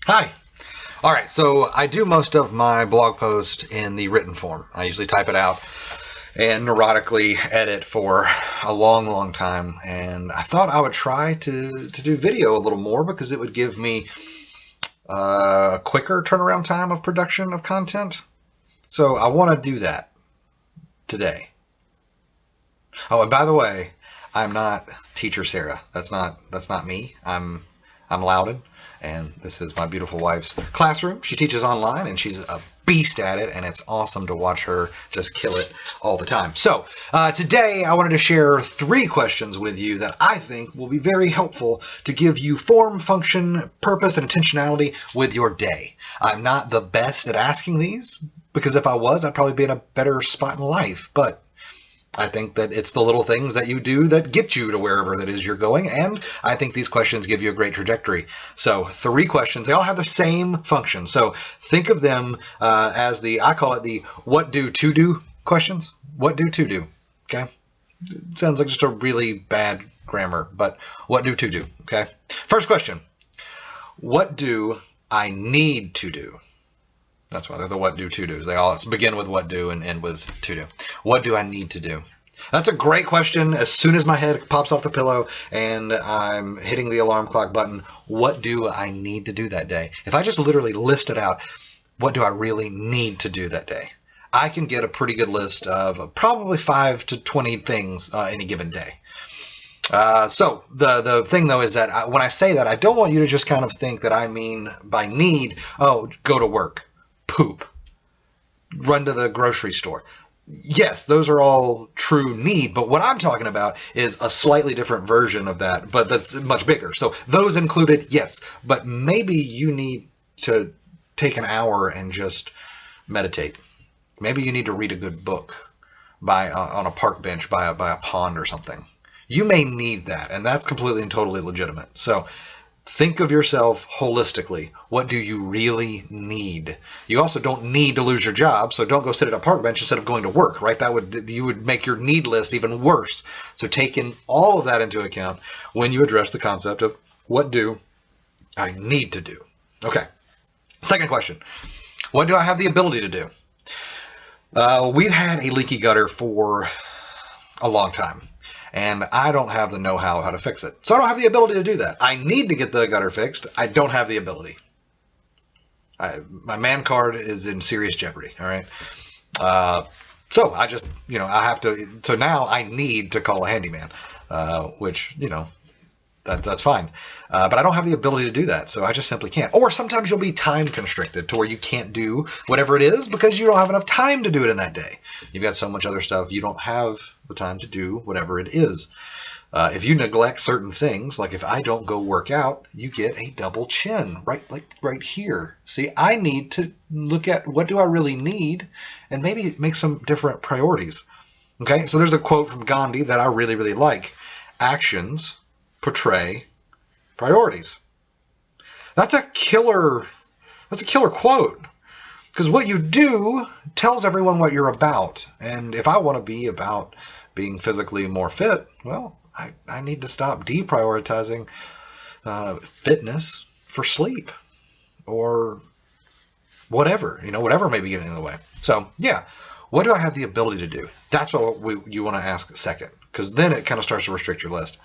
Hi. All right, so I do most of my blog post in the written form. I usually type it out and neurotically edit for a long time. And I thought I would try to do video a little more because it would give me a quicker turnaround time of production of content. So I want to do that today. Oh, and by the way, I'm not Teacher Sarah. That's not me. I'm Louden, and this is my beautiful wife's classroom. She teaches online, and she's a beast at it, and it's awesome to watch her just kill it all the time. So today I wanted to share 3 questions with you that I think will be very helpful to give you form, function, purpose, and intentionality with your day. I'm not the best at asking these, because if I was, I'd probably be in a better spot in life, but I think that it's the little things that you do that get you to wherever that is you're going, and I think these questions give you a great trajectory. So 3 questions, they all have the same function. So think of them as I call it the what do to do questions. What do to do, okay? It sounds like just a really bad grammar, but what do to do, okay? First question, what do I need to do? That's why they're the what do to do's. They all begin with what do and end with to do. What do I need to do? That's a great question. As soon as my head pops off the pillow and I'm hitting the alarm clock button, what do I need to do that day? If I just literally list it out, what do I really need to do that day? I can get a pretty good list of probably 5 to 20 things any given day. So the thing though is that when I say that, I don't want you to just kind of think that I mean by need, oh, go to work, poop, run to the grocery store. Yes, those are all true need, but what I'm talking about is a slightly different version of that, but that's much bigger. So those included, yes, but maybe you need to take an hour and just meditate. Maybe you need to read a good book on a park bench by a pond or something. You may need that, and that's completely and totally legitimate. So think of yourself holistically. What do you really need? You also don't need to lose your job, so don't go sit at a park bench instead of going to work, right? You would make your need list even worse. So take in all of that into account when you address the concept of what do I need to do? Okay. Second question. What do I have the ability to do? We've had a leaky gutter for a long time, and I don't have the know-how how to fix it. So I don't have the ability to do that. I need to get the gutter fixed. I don't have the ability. My man card is in serious jeopardy, all right? So I just, I have to, so now I need to call a handyman, which, that's fine. But I don't have the ability to do that, so I just simply can't. Or sometimes you'll be time constricted to where you can't do whatever it is because you don't have enough time to do it in that day. You've got so much other stuff, you don't have the time to do whatever it is. If you neglect certain things, like if I don't go work out, you get a double chin, right here. See, I need to look at what do I really need and maybe make some different priorities. Okay, so there's a quote from Gandhi that I really like. Actions portray priorities. That's a killer quote, because what you do tells everyone what you're about. And if I want to be about being physically more fit, well, I need to stop deprioritizing fitness for sleep or whatever, whatever may be getting in the way. So yeah, what do I have the ability to do? That's what you want to ask second, because then it kind of starts to restrict your list.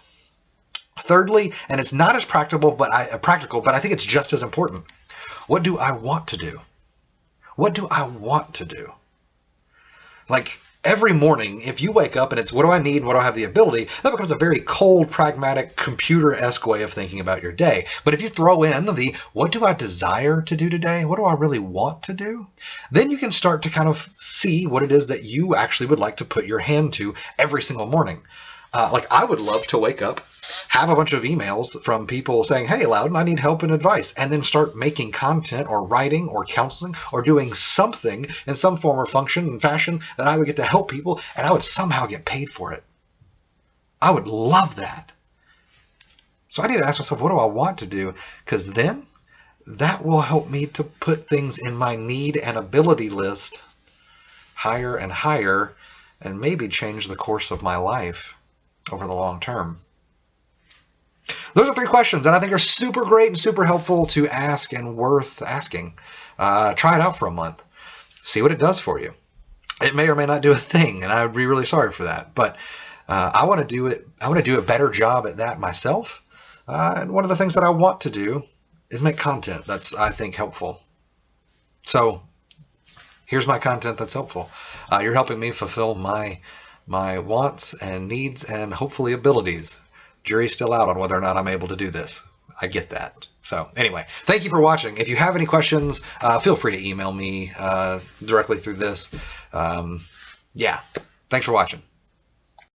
Thirdly, and it's not as practical, but I think it's just as important. What do I want to do? What do I want to do? Like every morning, if you wake up and it's what do I need, what do I have the ability, that becomes a very cold, pragmatic, computer-esque way of thinking about your day. But if you throw in the what do I desire to do today, what do I really want to do, then you can start to kind of see what it is that you actually would like to put your hand to every single morning. Like I would love to wake up, have a bunch of emails from people saying, hey, Louden, I need help and advice, and then start making content or writing or counseling or doing something in some form or function and fashion that I would get to help people, and I would somehow get paid for it. I would love that. So I need to ask myself, what do I want to do? Because then that will help me to put things in my need and ability list higher and higher, and maybe change the course of my life over the long term. those are 3 questions that I think are super great and super helpful to ask and worth asking. Try it out for a month. See what it does for you. It may or may not do a thing, and I would be really sorry for that. But I want to do it. I want to do a better job at that myself. And one of the things that I want to do is make content that's, I think, helpful. So here's my content that's helpful. You're helping me fulfill my wants and needs and hopefully abilities. Jury's still out on whether or not I'm able to do this. I get that. So anyway, thank you for watching. If you have any questions, feel free to email me directly through this. Yeah, thanks for watching.